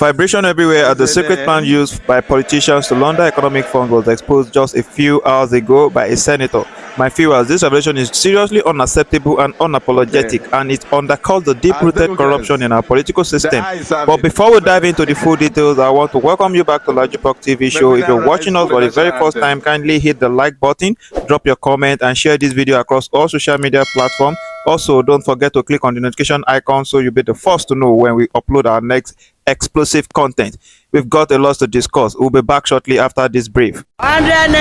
Vibration everywhere as the secret plan used by politicians to launder economic funds was exposed just a few hours ago by a senator. My viewers, this revelation is seriously unacceptable and unapologetic, and it undercuts the deep-rooted corruption in our political system. But before we dive into the full details, I want to welcome you back to LAJUPOG TV show. If you're watching us for the very first time, kindly hit the like button, drop your comment, and share this video across all social media platforms. Also, don't forget to click on the notification icon so you'll be the first to know when we upload our next explosive content. We've got a lot to discuss. We'll be back shortly after this brief. Welcome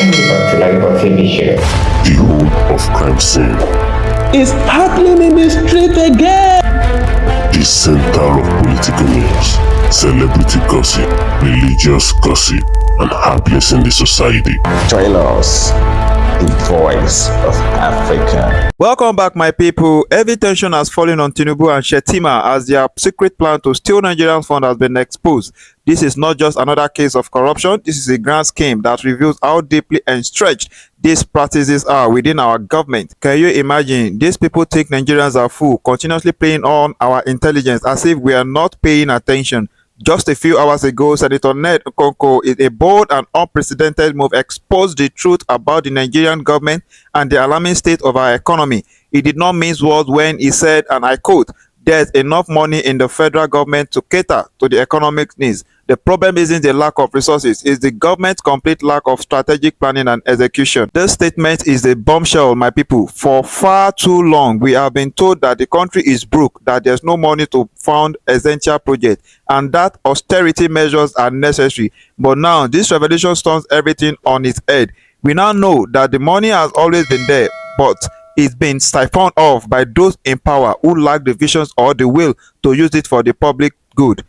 back to LAJUPOG TV show. The home of crime scene is happening in the street again. The center of political news, celebrity gossip, religious gossip, and happenings in the society. Join us, the voice of Africa. Welcome back, my people. Heavy tension has fallen on Tinubu and Shettima as their secret plan to steal Nigerian funds has been exposed. This is not just another case of corruption. This is a grand scheme that reveals how deeply entrenched these practices are within our government. Can you imagine? These people think Nigerians are fool, continuously playing on our intelligence as if we are not paying attention. Just a few hours ago, Senator Ned Okonkwo, in a bold and unprecedented move, exposed the truth about the Nigerian government and the alarming state of our economy. He did not mince words when he said, and I quote, "There's enough money in the federal government to cater to the economic needs. The problem isn't the lack of resources, it's the government's complete lack of strategic planning and execution." This statement is a bombshell, my people. For far too long, we have been told that the country is broke, that there's no money to fund essential projects, and that austerity measures are necessary. But now, this revelation turns everything on its head. We now know that the money has always been there, but it's been siphoned off by those in power who lack the visions or the will to use it for the public good.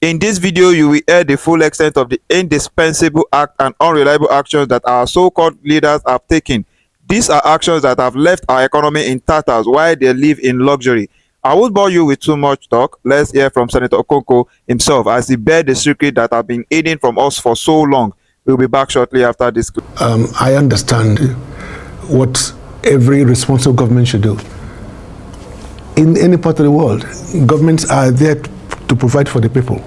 In this video, you will hear the full extent of the indispensable act and unreliable actions that our so-called leaders have taken. These are actions that have left our economy in tatters while they live in luxury. I won't bore you with too much talk. Let's hear from Senator Okonkwo himself as he bears the secret that have been hidden from us for so long. We'll be back shortly after this. I understand what every responsible government should do. In any part of the world, governments are there to provide for the people.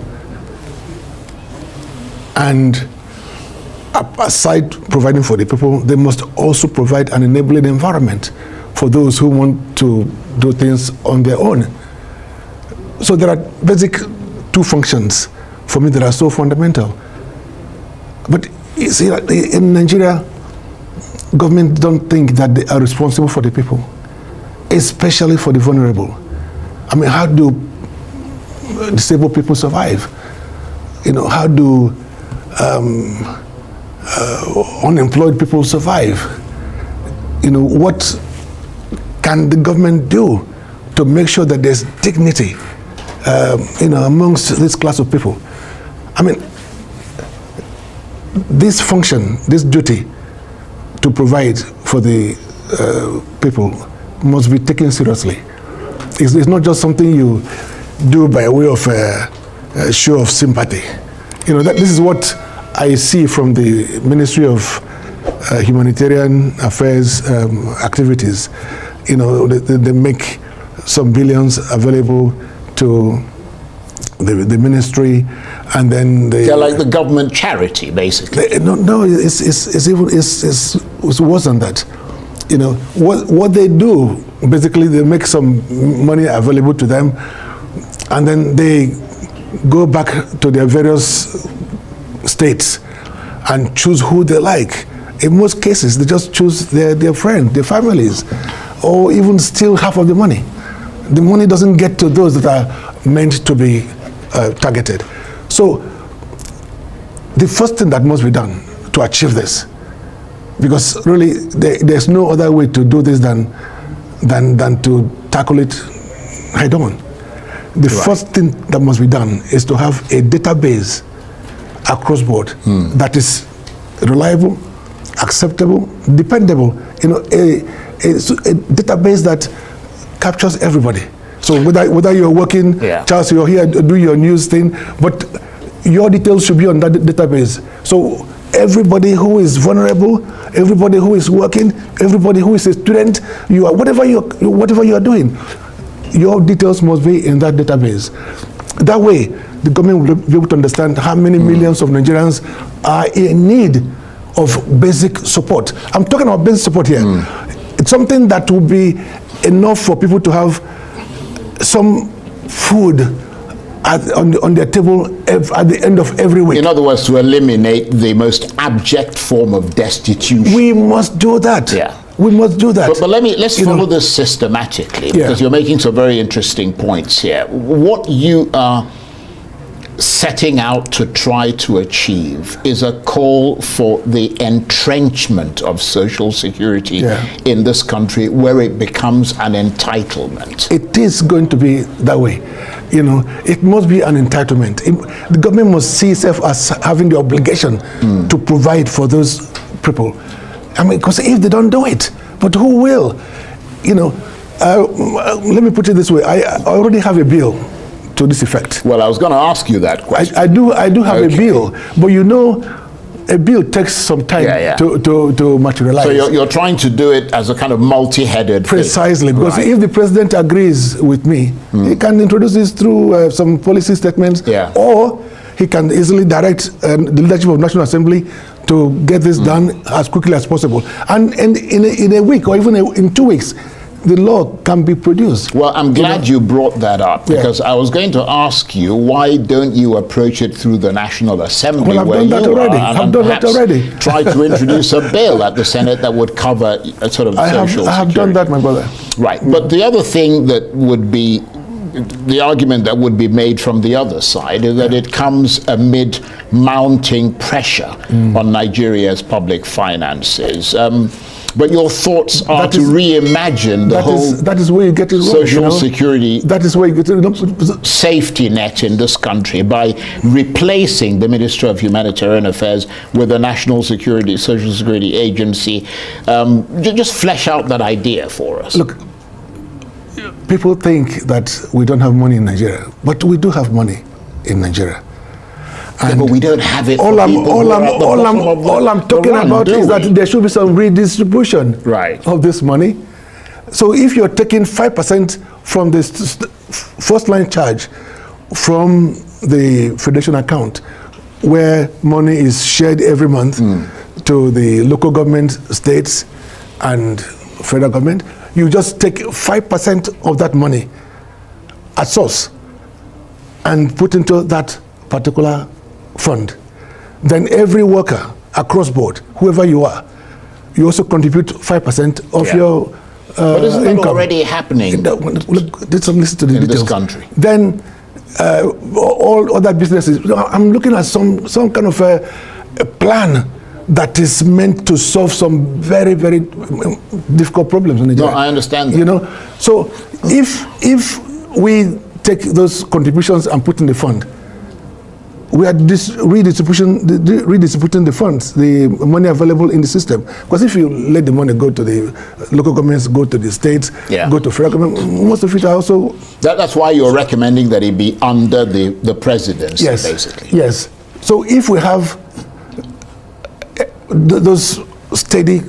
And aside providing for the people, they must also provide an enabling environment for those who want to do things on their own. So there are basic two functions for me that are so fundamental. But you see, in Nigeria, government don't think that they are responsible for the people, especially for the vulnerable. I mean, how do disabled people survive? You know, how do unemployed people survive? You know, what can the government do to make sure that there's dignity, you know, amongst this class of people? I mean, this function, this duty to provide for the people must be taken seriously. It's not just something you do by way of a show of sympathy. You know, this is what I see from the Ministry of Humanitarian Affairs activities. You know, they make some billions available to the ministry, and then they're like the government charity, basically. No, it's worse than that. You know, what they do, basically, they make some money available to them, and then they go back to their various states and choose who they like. In most cases, they just choose their friends, their families, or even steal half of the money. The money doesn't get to those that are meant to be targeted. So the first thing that must be done to achieve this, because really there's no other way to do this than to tackle it head on. The first thing that must be done is to have a database across board that is reliable, acceptable, dependable. You know, a database that captures everybody. So whether you're working, Charles, you're here, do your news thing, but your details should be on that database. So everybody who is vulnerable, everybody who is working, everybody who is a student, whatever you are doing, your details must be in that database. That way, the government will be able to understand how many millions of Nigerians are in need of basic support. I'm talking about basic support here. It's something that will be enough for people to have some food on their table at the end of every week. In other words, to eliminate the most abject form of destitution. We must do that. Yeah. We must do that. But let's follow this systematically, because you're making some very interesting points here. What you are setting out to try to achieve is a call for the entrenchment of social security in this country, where it becomes an entitlement. It is going to be that way. It must be an entitlement. The government must see itself as having the obligation to provide for those people. I mean, because if they don't do it, but who will? Let me put it this way. I already have a bill to this effect. Well, I was going to ask you that question. I do have a bill, but a bill takes some time to materialize. So you're trying to do it as a kind of multi-headed Precisely, thing. because if the president agrees with me, he can introduce this through some policy statements, or he can easily direct the leadership of National Assembly to get this done as quickly as possible. And in a week or even in 2 weeks, the law can be produced. Well, I'm glad you brought that up, because I was going to ask you, why don't you approach it through the National Assembly? Well, I've done that already. I've done that already. Try to introduce a bill at the Senate that would cover a sort of social security. I have done that, my brother. Right. But the other thing that would be, the argument that would be made from the other side is that it comes amid mounting pressure on Nigeria's public finances. But your thoughts are to reimagine the whole that is where you get it wrong, social security that is where you get it safety net in this country by replacing the Ministry of Humanitarian Affairs with a National Security, Social Security Agency. Just flesh out that idea for us. Look, people think that we don't have money in Nigeria, but we do have money in Nigeria. But we don't have it. All I'm talking about is that there should be some redistribution of this money. So if you're taking 5% from this first line charge from the Federation account, where money is shared every month to the local government, states, and federal government, you just take 5% of that money at source and put into that particular fund. Then every worker across board, whoever you are, you also contribute 5% of your but isn't that income. Already happening? Listen to the in details. This country. Then all other businesses. I'm looking at some kind of a plan that is meant to solve some very, very difficult problems in Nigeria. No, I understand that. So if we take those contributions and put in the fund, we are redistributing the funds, the money available in the system. Because if you let the money go to the local governments, go to the states, go to federal government, most of it are also... That's why you're recommending that it be under the presidency, basically. Yes. So if we have those steady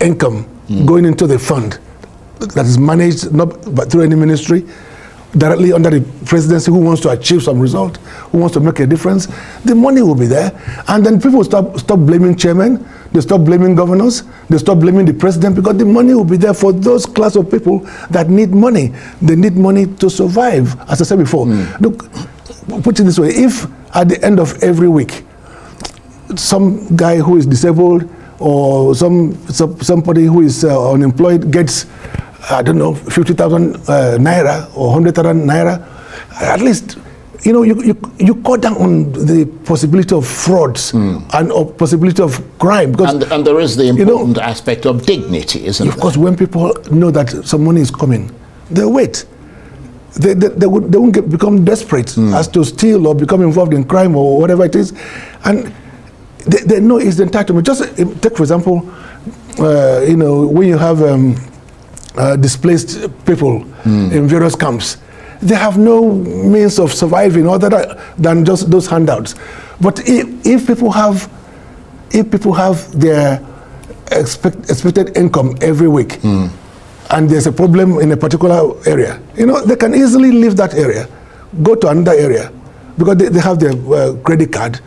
income going into the fund that is managed not through any ministry, directly under the presidency, who wants to achieve some result, who wants to make a difference, the money will be there. And then people stop blaming chairmen, they stop blaming governors, they stop blaming the president, because the money will be there for those class of people that need money. They need money to survive, as I said before. Look, put it this way, if at the end of every week, some guy who is disabled or somebody who is unemployed gets, I don't know, 50,000 naira or 100,000 naira, at least, you cut down on the possibility of frauds and of possibility of crime. Because, and there is the important aspect of dignity, isn't there? Of course, when people know that some money is coming, they'll wait. They won't become desperate as to steal or become involved in crime or whatever it is. And they know it's the entitlement. Just take, for example, when you have displaced people in various camps, they have no means of surviving other than just those handouts. But if people have their expected income every week, and there's a problem in a particular area, they can easily leave that area, go to another area, because they have their credit card,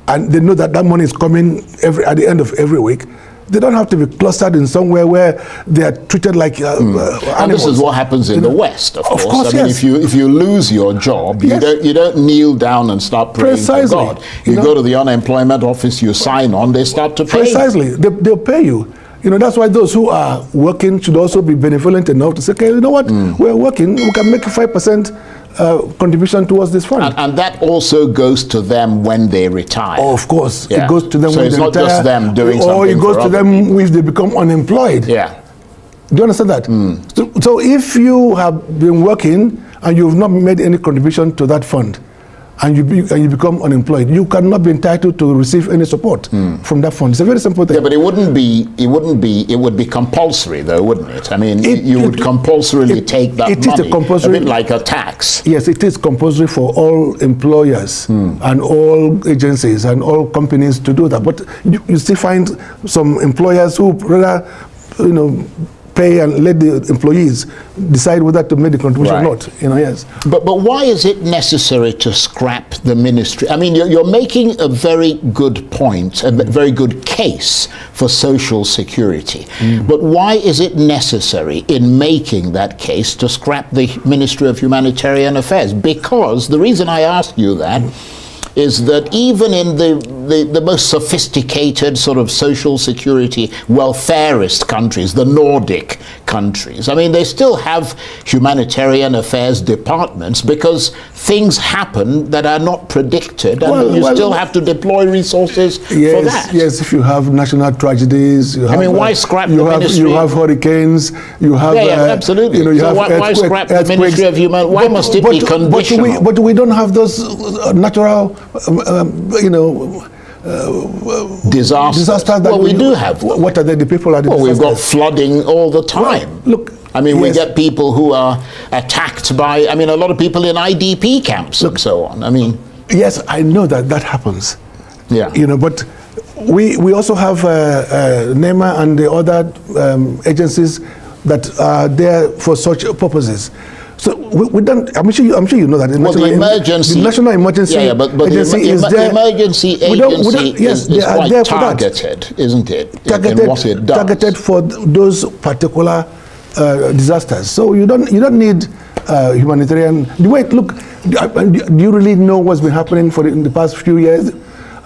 and they know that money is coming at the end of every week. They don't have to be clustered in somewhere where they are treated like animals. And this is what happens in the West, of course. I mean, yes. if you lose your job, Yes. you don't kneel down and start praying to God. You go to the unemployment office, you sign on, they start to pay. Precisely, they'll pay you. That's why those who are working should also be benevolent enough to say, okay, you know what, we're working, we can make 5% contribution towards this fund. And that also goes to them when they retire. Oh, of course, Yeah. it goes to them So when it's they not retire, just them doing something or it goes for to other them if they become unemployed. Yeah. Do you understand that? So if you have been working and you've not made any contribution to that fund, and you become unemployed, you cannot be entitled to receive any support from that fund. It's a very simple thing. Yeah, but it would be compulsory though, wouldn't it? I mean, you would compulsorily take that money. It is a compulsory, a bit like a tax. Yes, it is compulsory for all employers and all agencies and all companies to do that. But you still find some employers who rather, pay and let the employees decide whether to make the contribution or not. Yes. But why is it necessary to scrap the ministry? I mean, you're making a very good point, a very good case for social security. But why is it necessary in making that case to scrap the Ministry of Humanitarian Affairs? Because the reason I ask you that is that even in the most sophisticated sort of social security welfareist countries, the Nordic countries, I mean, they still have humanitarian affairs departments because things happen that are not predicted, and you still have to deploy resources for that. Yes, if you have national tragedies, why scrap the ministry? You have hurricanes, you have absolutely. So why scrap the Ministry of Human? Why must it be conditional? But we don't have those natural disasters that we do have them. What are they? The people are the Well, we've got disasters. flooding all the time. Well, look, I mean, we yes. get people who are attacked by, a lot of people in IDP camps and so on. I mean, yes, I know that happens. yeah. But we also have NEMA and the other agencies that are there for such purposes. So we don't. I'm sure you know that. The the emergency, the national emergency, but agency is there. The emergency agency is quite targeted, isn't it? In what it does. Targeted for those particular disasters. So you don't need humanitarian. Wait, look. Do you really know what's been happening in the past few years?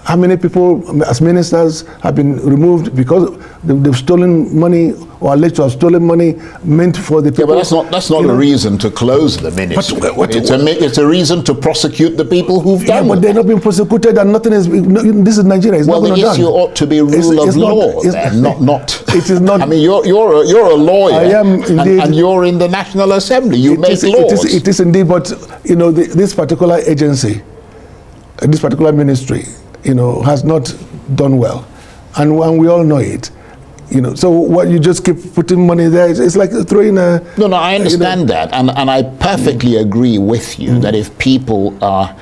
How many people, as ministers, have been removed because they've stolen money or alleged to have stolen money meant for the people? Yeah, but that's not a reason to close the ministry. It's a reason to prosecute the people who've done it. But they're not being prosecuted, and nothing is. This is Nigeria. It's well, not the issue done. ought to be rule of law, not. It is not. I mean, you're a lawyer. I am indeed, and you're in the National Assembly. You make laws. It is indeed, but this particular agency, this particular ministry, has not done well, and we all know it. So what you just keep putting money there, it's like throwing a. No, I understand that, and I perfectly agree with you that if people are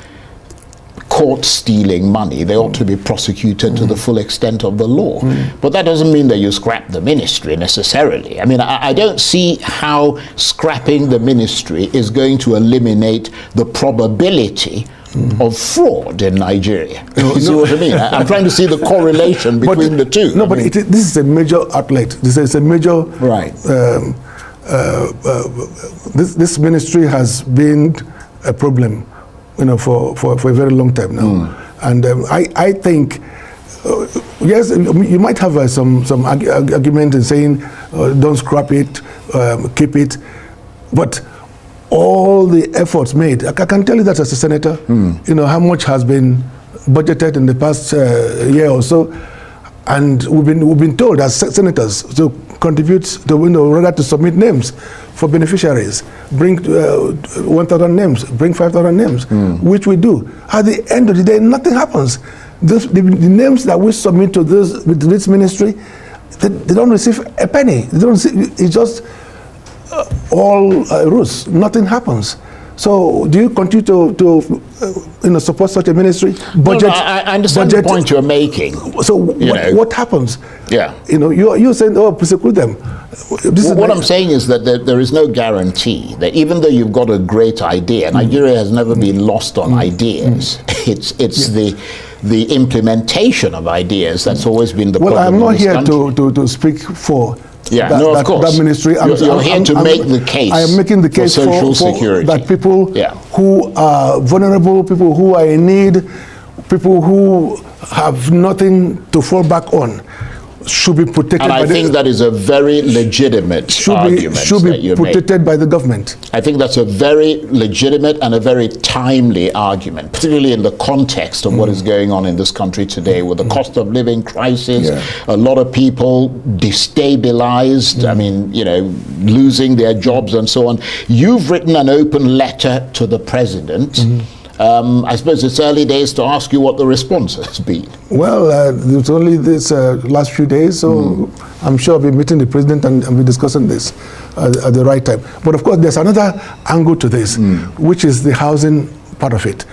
caught stealing money, they ought to be prosecuted to the full extent of the law. But that doesn't mean that you scrap the ministry necessarily. I mean, I don't see how scrapping the ministry is going to eliminate the probability of fraud in Nigeria. You see what I mean? I'm trying to see the correlation between the two. No, but this is a major outlet. This is a major. Right. This ministry has been a problem, for a very long time now, and I think. Yes, you might have some argument in saying don't scrap it, keep it, but all the efforts made. I can tell you that as a senator, how much has been budgeted in the past year or so, and we've been told as senators to contribute to rather to submit names for beneficiaries, bring 1,000 names, bring 5,000 names, which we do. At the end of the day, nothing happens. The names that we submit to this ministry, they don't receive a penny. They don't receive. It's just all ruse. Nothing happens. So do you continue to support such a ministry? Budget, I understand the point you're making. So what happens? Yeah. You're saying, oh, prosecute them. What I'm saying is that there is no guarantee that even though you've got a great idea, Nigeria has never been lost on ideas. It's the implementation of ideas that's always been the problem. Well, I'm not here country. to speak for of course. that ministry. You're here to make the case. I am making the case for social security. That people who are vulnerable, people who are in need, people who have nothing to fall back on, should be protected. And I think that is a very legitimate argument. Should be protected by the government. I think that's a very legitimate and a very timely argument, particularly in the context of what is going on in this country today with the cost of living crisis, a lot of people destabilized, I mean, losing their jobs and so on. You've written an open letter to the president. I suppose it's early days to ask you what the response has been. Well, it's only this last few days, so I'm sure I'll be meeting the president and be discussing this at the right time. But of course, there's another angle to this, which is the housing part of it.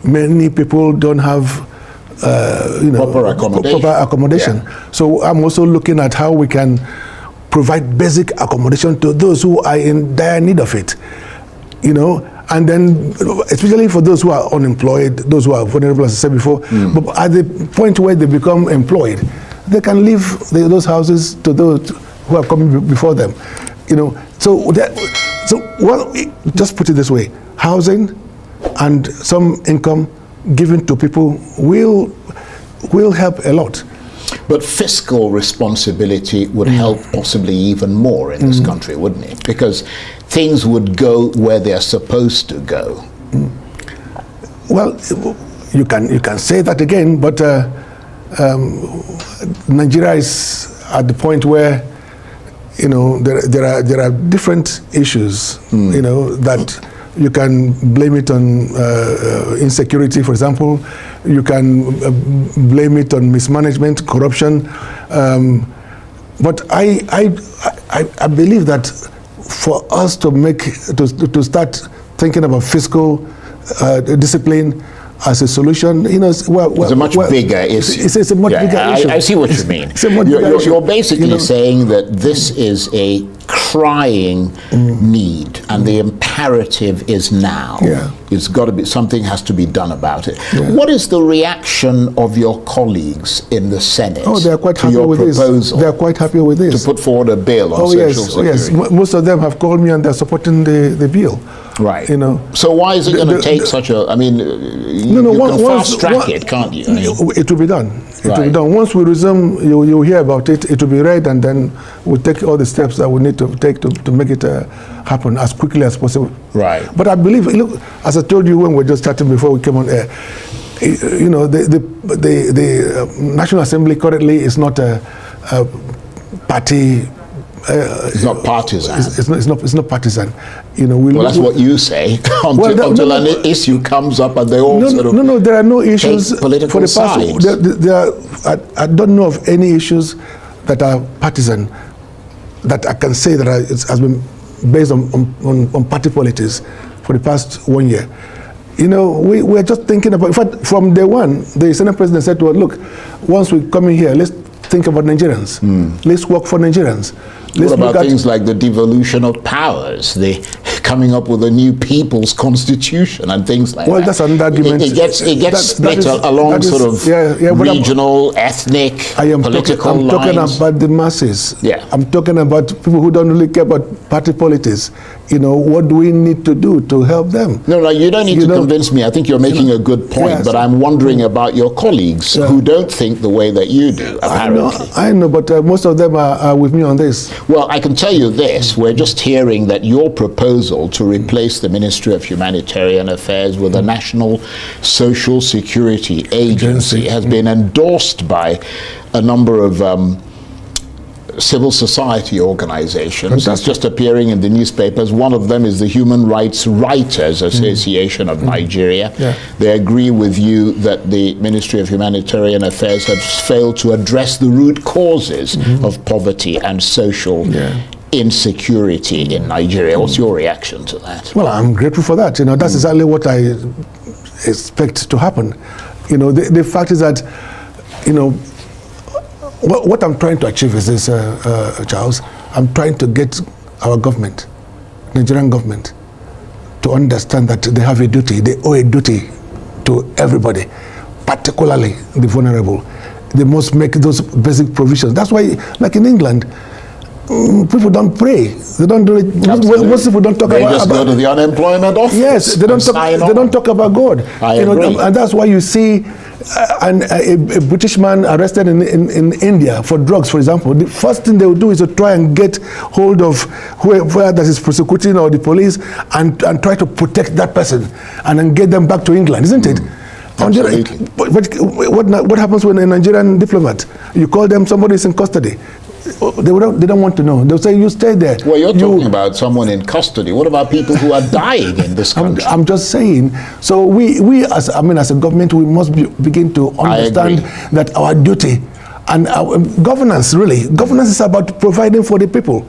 Many people don't have proper accommodation. Yeah. So I'm also looking at how we can provide basic accommodation to those who are in dire need of it. And then, especially for those who are unemployed, those who are vulnerable, as I said before, but at the point where they become employed, they can leave those houses to those who are coming before them. So just put it this way: housing and some income given to people will help a lot. But fiscal responsibility would help possibly even more in this country, wouldn't it? Because things would go where they're supposed to go. Well, you can say that again, but Nigeria is at the point where there are different issues that you can blame it on insecurity, for example. You can blame it on mismanagement, corruption. But I believe that for us to start thinking about fiscal discipline as a solution, it's a much bigger issue. It's a much bigger issue. I see what you mean. You're basically saying that this is a crying need, and the imperative is now. It's got to be, something has to be done about it. What is the reaction of your colleagues in the Senate? Oh, they are quite happy with this. They are quite happy with this. To put forward a bill on social security. Yes. Most of them have called me and they're supporting the bill. Right. So why is it going to take such a? I mean, you can fast track it, can't you? It will be done. It will be done. Once we resume, you'll hear about it. It will be read, and then we'll take all the steps that we need to take to make it happen as quickly as possible. Right. But I believe, look, as I told you when we were just chatting before we came on air, the National Assembly currently is not a party. It's not partisan. It's not partisan. That's what you say until an issue comes up and they all No, there are no issues political for the past. I don't know of any issues that are partisan that I can say that has been based on party politics for the past 1 year. We're just thinking about. In fact, from day one, the Senate President said to us, "Look, once we come in here, let's think about Nigerians. Let's work for Nigerians." What about things like the devolution of powers, the coming up with a new people's constitution and things like that? Well, that's another argument. It gets split along sort of regional, ethnic, political lines. I'm talking about the masses. Yeah. I'm talking about people who don't really care about party politics. What do we need to do to help them? No, you don't need to convince me. I think you're making a good point, but I'm wondering about your colleagues who don't think the way that you do, apparently. I know, but most of them are with me on this. Well, I can tell you this. We're just hearing that your proposal to replace the Ministry of Humanitarian Affairs with a National Social Security Agency has been endorsed by a number of civil society organizations. It's just appearing in the newspapers. One of them is the Human Rights Writers Association of Nigeria. They agree with you that the Ministry of Humanitarian Affairs has failed to address the root causes of poverty and social insecurity in Nigeria. What's your reaction to that? Well, I'm grateful for that. That's exactly what I expect to happen. The fact is that, what I'm trying to achieve is this, Charles. I'm trying to get our government, Nigerian government, to understand that they have a duty. They owe a duty to everybody, particularly the vulnerable. They must make those basic provisions. That's why, like in England, people don't pray. They don't do it. Most people don't talk they about. They just go to the unemployment office. Yes, they don't talk. They don't talk about God. I agree. And that's why you see a British man arrested in India for drugs, for example. The first thing they will do is to try and get hold of whoever that is prosecuting or the police and try to protect that person and then get them back to England, isn't it? Absolutely. But what happens when a Nigerian diplomat, you call them, somebody is in custody? They don't want to know. They'll say, you stay there. Well, you're talking about someone in custody. What about people who are dying in this country? I'm just saying. So we as a government, we must begin to understand that our duty and our governance is about providing for the people.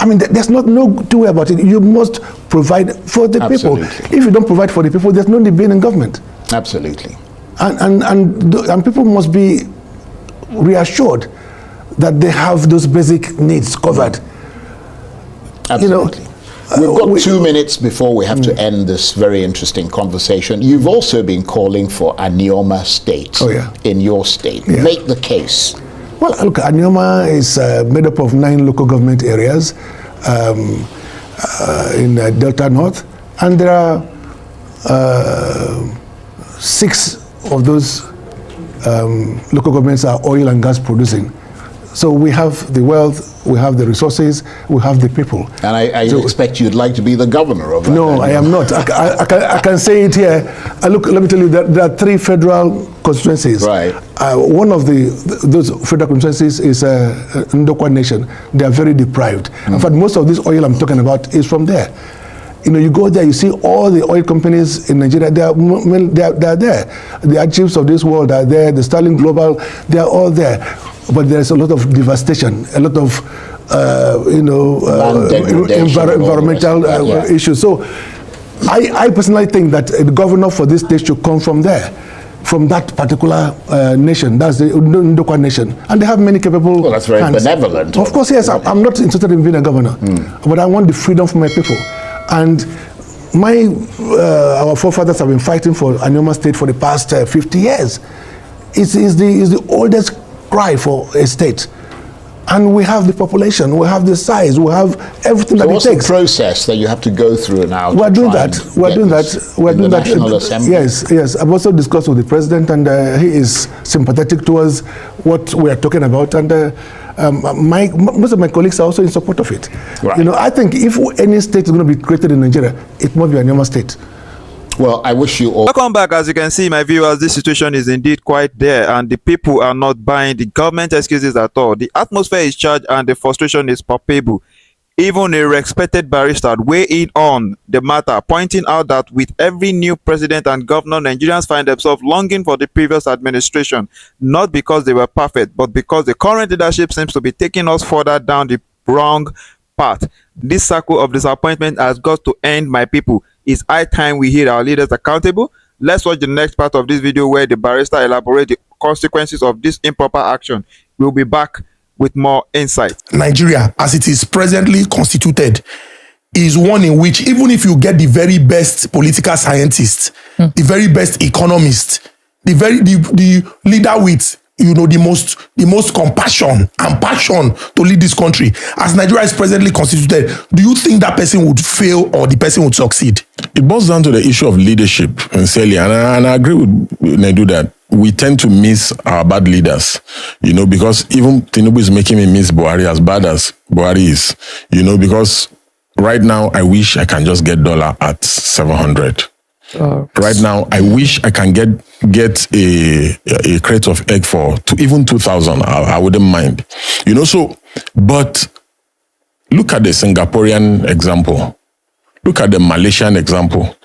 There's no two way about it. You must provide for the people. If you don't provide for the people, there's no need being in government. Absolutely. And people must be reassured that they have those basic needs covered. Absolutely. We've got 2 minutes before we have to end this very interesting conversation. You've also been calling for a Anioma state in your state. Yeah. Make the case. Well, look, Anioma is made up of 9 local government areas in Delta North, and there are 6 of those local governments are oil and gas producing. So we have the wealth, we have the resources, we have the people. And I expect you'd like to be the governor of that. No, I am not. I can say it here. Look, let me tell you, there are 3 federal constituencies. Right. One of those federal constituencies is Ndokwa Nation. They are very deprived. In fact, most of this oil I'm talking about is from there. You go there, you see all the oil companies in Nigeria, they are there. The archives of this world are there, the Sterling Global, they are all there. But there's a lot of devastation, a lot of environmental issues. So I personally think that the governor for this state should come from there, from that particular nation. That's the Ndokwa Nation. And they have many capable Well, that's very hands. benevolent. Of course, yes, I'm not interested in being a governor, but I want the freedom for my people. And our forefathers have been fighting for Anioma State for the past 50 years. It's the oldest cry for a state. And we have the population, we have the size, we have everything that it takes. So what's the process that you have to go through now? We're doing that. We're doing that. National Assembly? Yes. I've also discussed with the president, and he is sympathetic towards what we are talking about. And most of my colleagues are also in support of it. Right. I think if any state is going to be created in Nigeria, it must be a Anioma state. Well, I wish you all. Welcome back. As you can see, my viewers, this situation is indeed quite there, and the people are not buying the government excuses at all. The atmosphere is charged and the frustration is palpable. Even a respected barrister weighed in on the matter, pointing out that with every new president and governor, Nigerians find themselves longing for the previous administration, not because they were perfect, but because the current leadership seems to be taking us further down the wrong path. This circle of disappointment has got to end, my people. It's high time we hold our leaders accountable. Let's watch the next part of this video where the barrister elaborates the consequences of this improper action. We'll be back with more insight. Nigeria, as it is presently constituted, is one in which even if you get the very best political scientists, the very best economists, the leader with the most compassion and passion to lead this country, as Nigeria is presently constituted, do you think that person would fail or the person would succeed? It boils down to the issue of leadership, sincerely, and I agree with Nedu that we tend to miss our bad leaders, because even Tinubu is making me miss Buhari as bad as Buhari is, because right now I wish I can just get dollar at 700. Right now, I wish I can get a crate of egg for even 2,000. I wouldn't mind, but look at the Singaporean example. Look at the Malaysian example.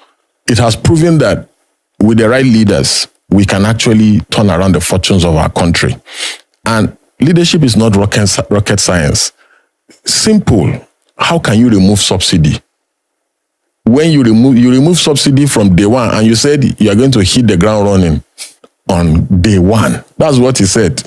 It has proven that with the right leaders, we can actually turn around the fortunes of our country. And leadership is not rocket science. simple. How can you remove subsidy? When you remove subsidy from day one, and you said you are going to hit the ground running on day one. That's what he said.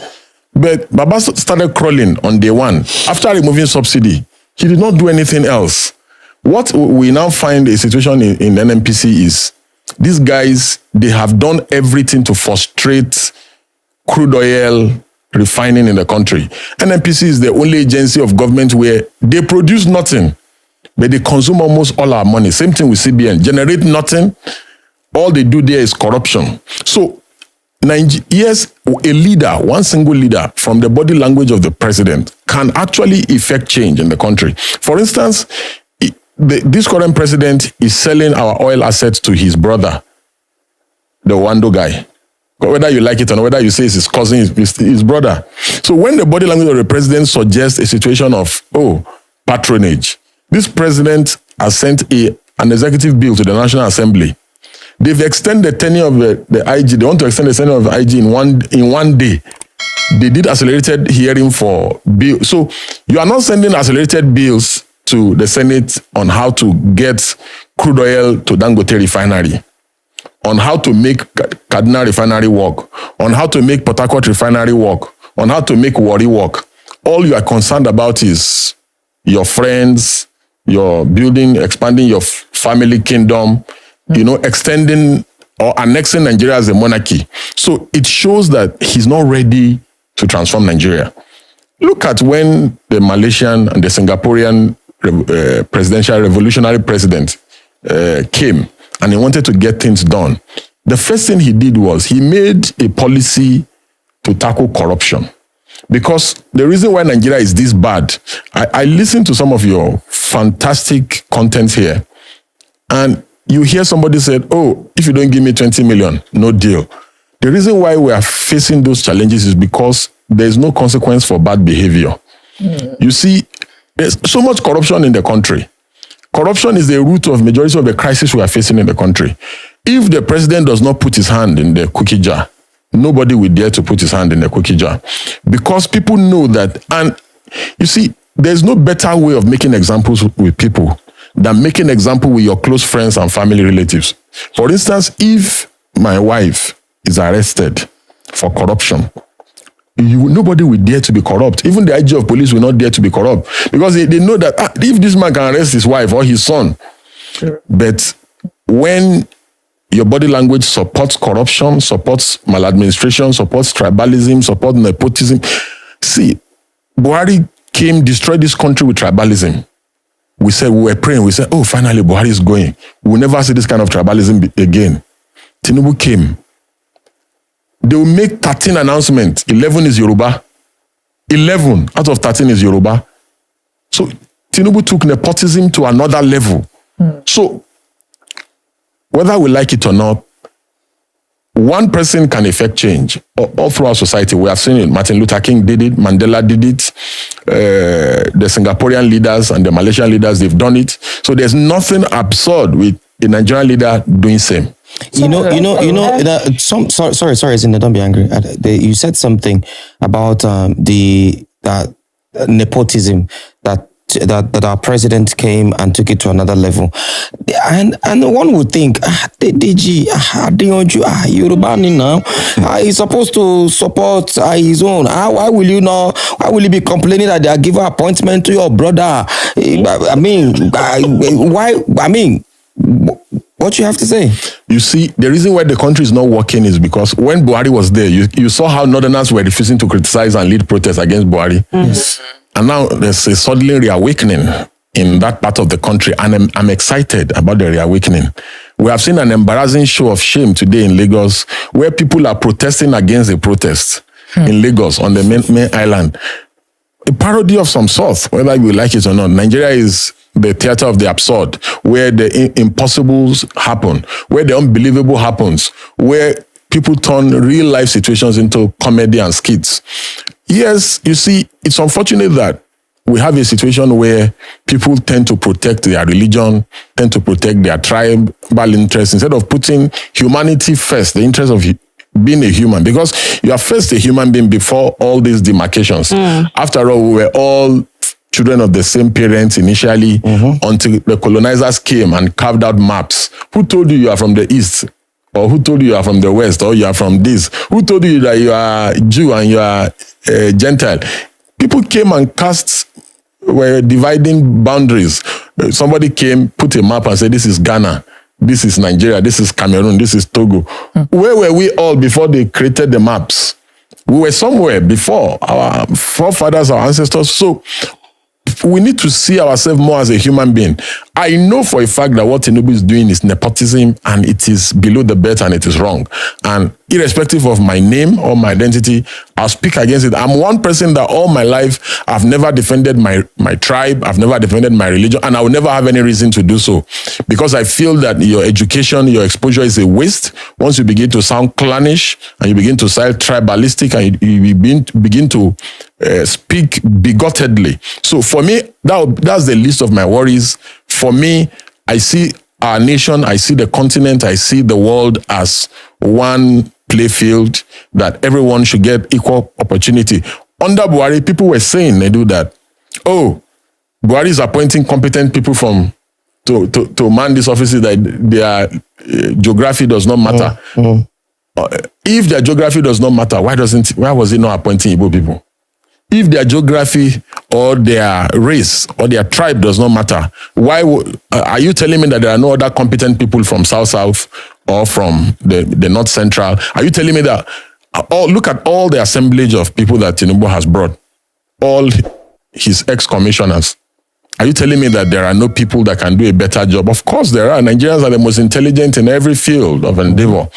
But Baba started crawling on day one. After removing subsidy, he did not do anything else. What we now find a situation in NNPC is these guys, they have done everything to frustrate crude oil refining in the country. NNPC is the only agency of government where they produce nothing, but they consume almost all our money. Same thing with CBN. Generate nothing. All they do there is corruption. So, yes, a leader, one single leader from the body language of the president can actually effect change in the country. For instance, this current president is selling our oil assets to his brother, the Wando guy. Whether you like it or not, whether you say it's his cousin, his brother. So when the body language of the president suggests a situation of, patronage, this president has sent an executive bill to the National Assembly. They've extended the tenure of the IG. They want to extend the tenure of the IG in one day. They did accelerated hearing for bill. So you are not sending accelerated bills to the Senate on how to get crude oil to Dangote refinery, on how to make Kaduna refinery work, on how to make Port Harcourt refinery work, on how to make Warri work. All you are concerned about is your friends, your building, expanding your family kingdom, extending or annexing Nigeria as a monarchy. So it shows that he's not ready to transform Nigeria. Look at when the Malaysian and the Singaporean presidential revolutionary president came and he wanted to get things done. The first thing he did was he made a policy to tackle corruption. Because the reason why Nigeria is this bad, I listened to some of your fantastic content here, and you hear somebody said, if you don't give me 20 million, no deal. The reason why we are facing those challenges is because there is no consequence for bad behavior. You see, there's so much corruption in the country. Corruption is the root of majority of the crisis we are facing in the country. If the president does not put his hand in the cookie jar, nobody will dare to put his hand in the cookie jar. Because people know that, and you see, there's no better way of making examples with people than making example with your close friends and family relatives. For instance, if my wife is arrested for corruption, nobody will dare to be corrupt. Even the IG of police will not dare to be corrupt because they know that if this man can arrest his wife or his son, sure. But when your body language supports corruption, supports maladministration, supports tribalism, supports nepotism. See, Buhari came, destroyed this country with tribalism. We were praying, we said, finally Buhari is going. We'll never see this kind of tribalism again. Tinubu came. They will make 13 announcements. 11 is Yoruba. 11 out of 13 is Yoruba. So Tinubu took nepotism to another level. So whether we like it or not, one person can effect change all throughout society. We have seen it. Martin Luther King did it. Mandela did it. The Singaporean leaders and the Malaysian leaders, they've done it. So there's nothing absurd with a Nigerian leader doing same. Sorry, Zinna, don't be angry. You said something about the nepotism that our president came and took it to another level, and one would think, Yoruba now, he's supposed to support his own. Why will you not? Why will you be complaining that they are giving appointment to your brother? What you have to say? You see, the reason why the country is not working is because when Buhari was there, you saw how Northerners were refusing to criticize and lead protests against Buhari. Yes. And now there's a suddenly reawakening in that part of the country, and I'm excited about the reawakening. We have seen an embarrassing show of shame today in Lagos, where people are protesting against the protests in Lagos on the main island. A parody of some sort, whether you like it or not. Nigeria is the theater of the absurd, where the impossibles happen, where the unbelievable happens, where people turn real life situations into comedy and skits. Yes, you see, it's unfortunate that we have a situation where people tend to protect their religion, tend to protect their tribal interests, instead of putting humanity first, the interest of being a human, because you are first a human being before all these demarcations. After all, we were all children of the same parents initially until the colonizers came and carved out maps. Who told you are from the East? Or who told you are from the West? Or you are from this? Who told you that you are Jew and you are Gentile? People came and were dividing boundaries. Somebody came, put a map and said, this is Ghana, this is Nigeria, this is Cameroon, this is Togo. Where were we all before they created the maps? We were somewhere before, our forefathers, our ancestors. So we need to see ourselves more as a human being. I know for a fact that what Tinubu is doing is nepotism, and it is below the belt, and it is wrong. And irrespective of my name or my identity, I'll speak against it. I'm one person that all my life, I've never defended my tribe, I've never defended my religion, and I will never have any reason to do so. Because I feel that your education, your exposure is a waste. Once you begin to sound clannish, and you begin to sound tribalistic, and you begin to speak bigottedly. So for me, that's the least of my worries. For me, I see our nation, I see the continent, I see the world as one playfield that everyone should get equal opportunity. Under Buhari, people were saying they do that. Oh, Buhari is appointing competent people to man these offices that their geography does not matter. If their geography does not matter, why was he not appointing Igbo people? If their geography or their race or their tribe does not matter, why are you telling me that there are no other competent people from South or from the North Central? Are you telling me that look at all the assemblage of people that Tinubu has brought, all his ex-commissioners? Are you telling me that there are no people that can do a better job? Of course there are. Nigerians are the most intelligent in every field of endeavor,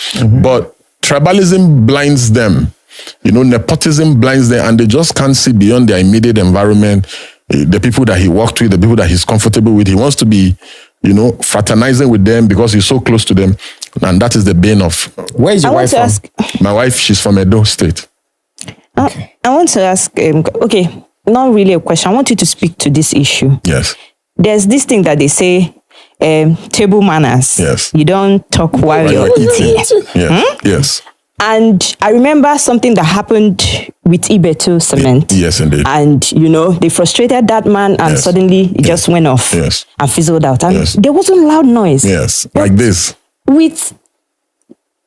but tribalism blinds them. Nepotism blinds them, and they just can't see beyond their immediate environment, the people that he worked with, the people that he's comfortable with. He wants to be, fraternizing with them because he's so close to them. And that is the bane of... Where is your wife from? My wife, she's from Edo State. I want to ask, not really a question. I want you to speak to this issue. Yes. There's this thing that they say, table manners. Yes. You don't talk while you're eating. Yes. Yes. And I remember something that happened with Ibeto Cement. Yes, indeed. And, they frustrated that man, and suddenly it just went off and fizzled out. And there wasn't loud noise. Yes, like this. With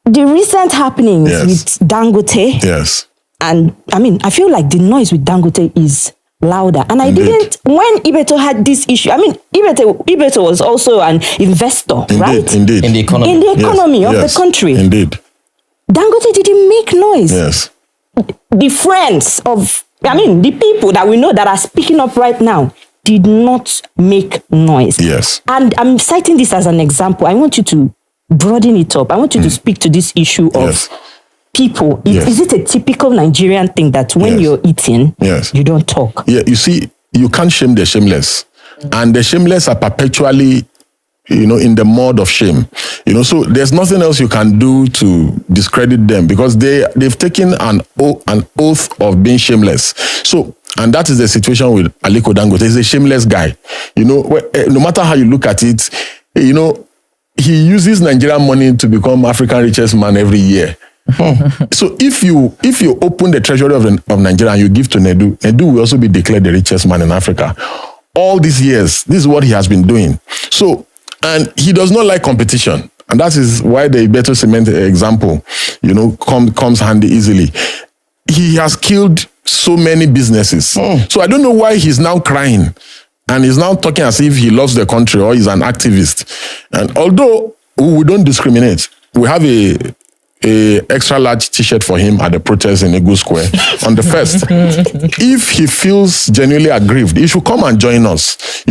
the recent happenings with Dangote. Yes. And, I feel like the noise with Dangote is louder. And I didn't, when Ibeto had this issue, Ibeto was also an investor, right? Indeed. In the economy. In the economy of the country. Indeed. Dangote didn't make noise. Yes. The friends of, the people that we know that are speaking up right now did not make noise. Yes. And I'm citing this as an example. I want you to broaden it up. I want you to speak to this issue of people. Is it a typical Nigerian thing that when you're eating, you don't talk? Yeah, you see, you can't shame the shameless. And the shameless are perpetually in the mud of shame, so there's nothing else you can do to discredit them because they've taken an oath of being shameless. So, and that is the situation with Aliko Dangote. He's a shameless guy. No matter how you look at it, he uses Nigerian money to become African richest man every year. So if you open the treasury of Nigeria and you give to Nedu will also be declared the richest man in Africa. All these years, this is what he has been doing. So, and he does not like competition. And that is why the Ibeto Cement example, comes handy easily. He has killed so many businesses. So I don't know why he's now crying. And he's now talking as if he loves the country or he's an activist. And although we don't discriminate, we have a extra large t-shirt for him at the protest in Egu Square on the 1st. If he feels genuinely aggrieved, he should come and join us,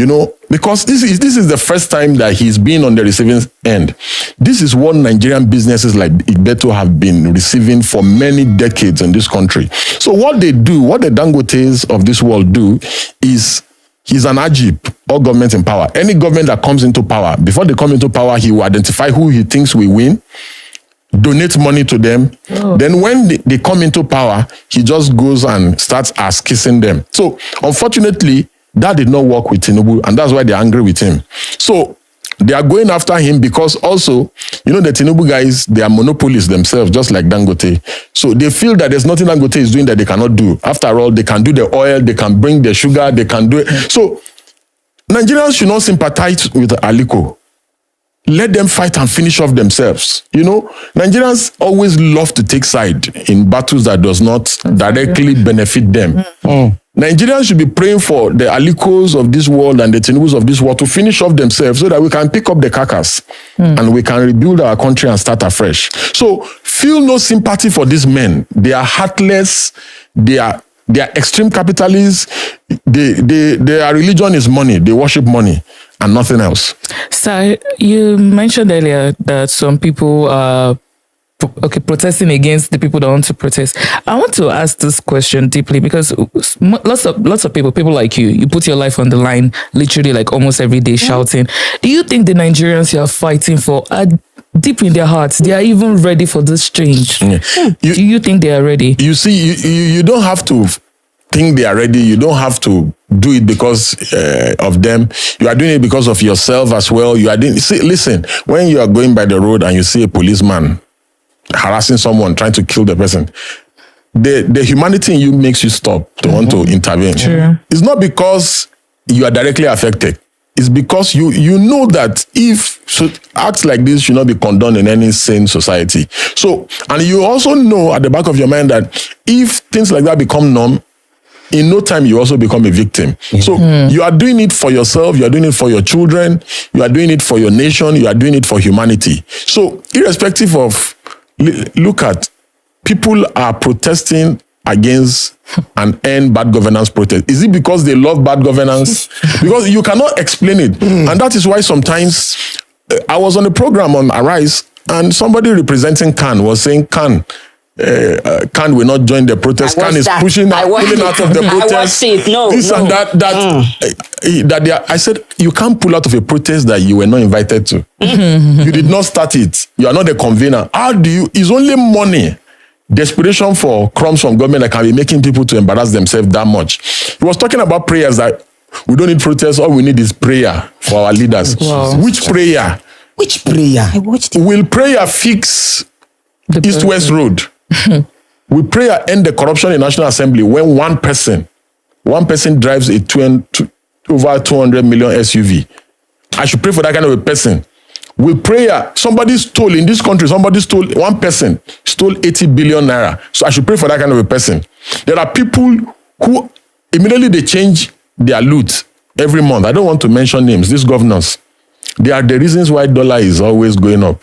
because this is the first time that he's been on the receiving end. This is what Nigerian businesses like Ibeto have been receiving for many decades in this country. So what the Dangotes of this world do is he's an Ajib, all government in power. Any government that comes into power, before they come into power, he will identify who he thinks will win, donate money to them. Then when they come into power, he just goes and starts kissing them. So unfortunately, that did not work with Tinubu, and that's why they're angry with him. So They are going after him because also, you know, the Tinubu guys, they are monopolists themselves, just like Dangote. So they feel that there's nothing Dangote is doing that they cannot do. After all, they can do the oil, they can bring the sugar, they can do it. So Nigerians should not sympathize with ATIKU. Let them fight and finish off themselves. You know, Nigerians always love to take side in battles that does not directly benefit them. Nigerians should be praying for the ATIKUs of this world and the Tinubus of this world to finish off themselves so that we can pick up the carcass and we can rebuild our country and start afresh. So feel no sympathy for these men. They are heartless. They are extreme capitalists. Their religion is money. They worship money and nothing else. So you mentioned earlier that some people are protesting against the people that want to protest. I want to ask this question deeply because lots of people like you put your life on the line, literally like almost every day shouting. Do you think the Nigerians you are fighting for are deep in their hearts, they are even ready for this change? Do you think they are ready? You see, you don't have to think they are ready. You don't have to do it because of them. You are doing it because of yourself as well. You are doing. See, listen, when you are going by the road and you see a policeman harassing someone, trying to kill the person, the humanity in you makes you stop to want to intervene. Sure. It's not because you are directly affected. It's because you know that acts like this should not be condoned in any sane society. So, and you also know at the back of your mind that if things like that become norm, in no time you also become a victim. So you are doing it for yourself, you are doing it for your children, you are doing it for your nation, you are doing it for humanity. So irrespective of, look at, people are protesting against an end bad governance protest. Is it because they love bad governance? Because you cannot explain it. And that is why sometimes I was on a program on Arise and somebody representing Khan was saying Khan will not join the protest. Khan is pulling out of the protest. And that. I said, you can't pull out of a protest that you were not invited to. You did not start it. You are not the convener. How do you? It's only money, desperation for crumbs from government that can be making people to embarrass themselves that much. He was talking about prayers that we don't need protests. All we need is prayer for our leaders. Wow. Which prayer? Which prayer? Will prayer fix East-West Road? Will prayer end the corruption in National Assembly when one person drives a over 200 million SUV? I should pray for that kind of a person. Will prayer, in this country, one person stole 80 billion naira. So I should pray for that kind of a person. There are people who immediately they change their loot every month. I don't want to mention names. These governors, they are the reasons why dollar is always going up.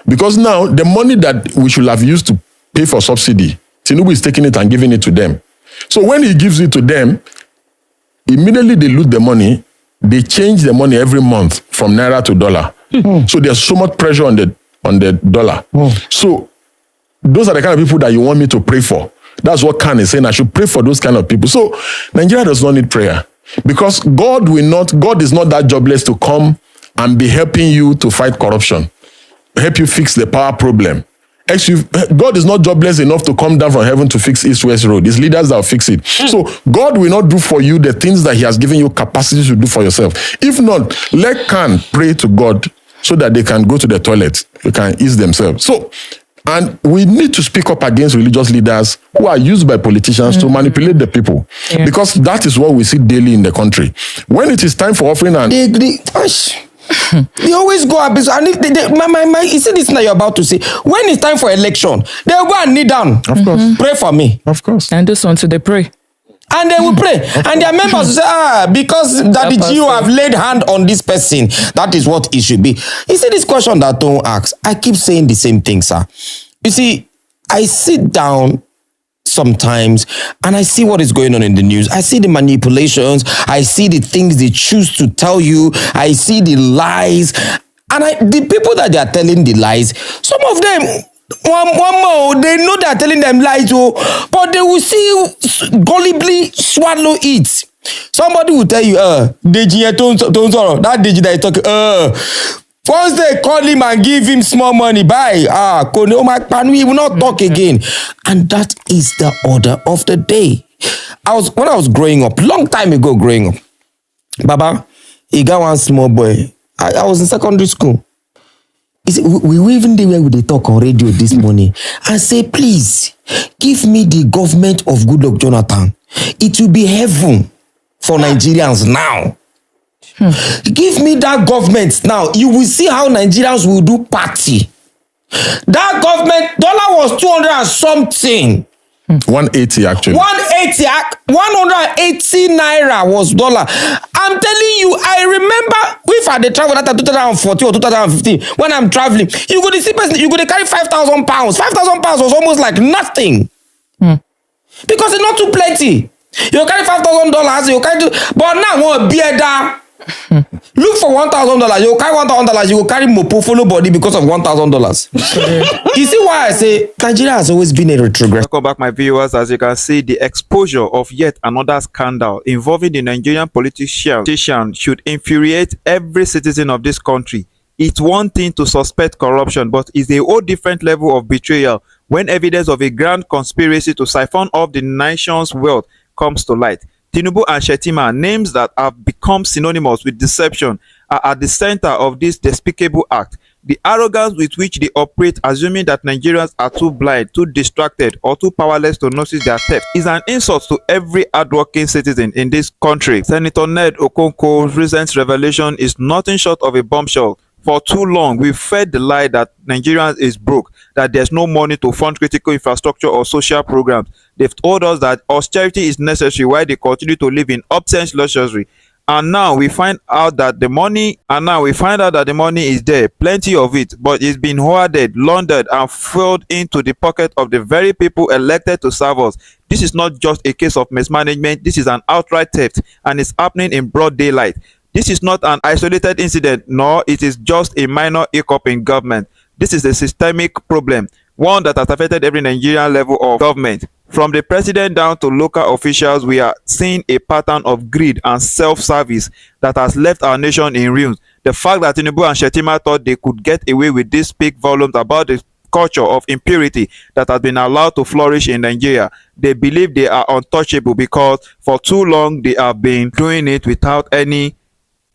Because now the money that we should have used to pay for subsidy, Tinubu is taking it and giving it to them. So when he gives it to them, immediately they loot the money. They change the money every month from naira to dollar. So there's so much pressure on the dollar. So those are the kind of people that you want me to pray for. That's what Khan is saying. I should pray for those kind of people. So Nigeria does not need prayer because God is not that jobless to come and be helping you to fight corruption, help you fix the power problem. God is not jobless enough to come down from heaven to fix East-West Road. It's leaders that will fix it. So God will not do for you the things that he has given you capacity to do for yourself. If not, let Khan pray to God so that they can go to the toilet. They can ease themselves. So, and we need to speak up against religious leaders who are used by politicians to manipulate the people. Because that is what we see daily in the country. When it is time for offering and... They always go up. And you see this now you're about to say. When it's time for election, they'll go and kneel down. Of course. Pray for me. Of course. And this one too, they pray. And they will pray. And their members will say, because that the Jew have laid hand on this person, that is what it should be. You see this question that Tom asks, I keep saying the same thing, sir. You see, I sit down sometimes and I see what is going on in the news. I see the manipulations. I see the things they choose to tell you. I see the lies. And the people that they are telling the lies, some of them, one more, they know they are telling them lies, but they will still gullibly swallow it. Somebody will tell you, that Deji that is talking, once they call him and give him small money, we will not talk again. And that is the order of the day. When I was growing up, long time ago growing up, Baba, he got one small boy, I was in secondary school. We were even there where they talk on radio this morning and say, please, give me the government of Goodluck Jonathan. It will be heaven for Nigerians now. Give me that government now. You will see how Nigerians will do party. That government, dollar was 200 and something. 180 actually. 180 naira was dollar. I'm telling you, I remember if I travel that 2014 or 2015 when I'm traveling, you go to see person, you go to carry 5,000 pounds. 5,000 pounds was almost like nothing because it's not too plenty. You carry $5,000, you carry, but now one beard. Look for $1,000. You carry $1,000. You will carry mopo follow body because of $1,000. You see why I say Nigeria has always been a retrogress. Welcome back, my viewers. As you can see, the exposure of yet another scandal involving the Nigerian politician should infuriate every citizen of this country. It's one thing to suspect corruption, but it's a whole different level of betrayal when evidence of a grand conspiracy to siphon off the nation's wealth comes to light. Tinubu and Shettima, names that have become synonymous with deception, are at the center of this despicable act. The arrogance with which they operate, assuming that Nigerians are too blind, too distracted, or too powerless to notice their theft, is an insult to every hardworking citizen in this country. Senator Ned Okonkwo's recent revelation is nothing short of a bombshell. For too long, we've fed the lie that Nigerians is broke, that there's no money to fund critical infrastructure or social programs. They've told us that austerity is necessary while they continue to live in obscene luxury. And now we find out that the money is there, plenty of it, but it's been hoarded, laundered, and filled into the pocket of the very people elected to serve us. This is not just a case of mismanagement, this is an outright theft, and it's happening in broad daylight. This is not an isolated incident, nor it is just a minor hiccup in government. This is a systemic problem, one that has affected every Nigerian level of government. From the president down to local officials, we are seeing a pattern of greed and self-service that has left our nation in ruins. The fact that Tinubu and Shettima thought they could get away with this speaks volumes about the culture of impurity that has been allowed to flourish in Nigeria. They believe they are untouchable because for too long they have been doing it without any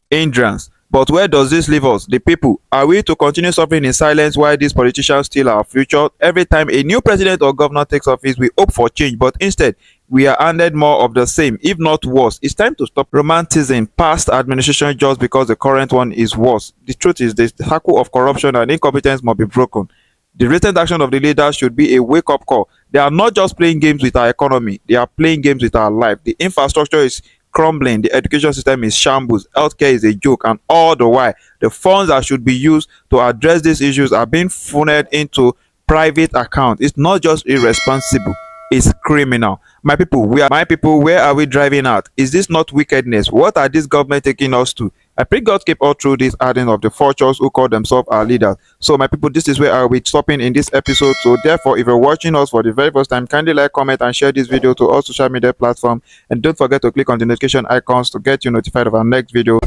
hindrance. But where does this leave us, the people? Are we to continue suffering in silence while these politicians steal our future? Every time a new president or governor takes office, we hope for change, but instead we are handed more of the same, if not worse. It's time to stop romanticizing past administration just because the current one is worse. The truth is, the cycle of corruption and incompetence must be broken. The recent action of the leaders should be a wake-up call. They are not just playing games with our economy, they are playing games with our life. The infrastructure is crumbling, the education system is shambles, healthcare is a joke, and all the while the funds that should be used to address these issues are being funneled into private accounts. It's not just irresponsible, it's criminal. My people, where are we driving at? Is this not wickedness? What are this government taking us to? I pray God keep all through this adding of the vultures who call themselves our leaders. So my people, this is where I will be stopping in this episode. So therefore, if you're watching us for the very first time, kindly like, comment, and share this video to all social media platforms. And don't forget to click on the notification icons to get you notified of our next video.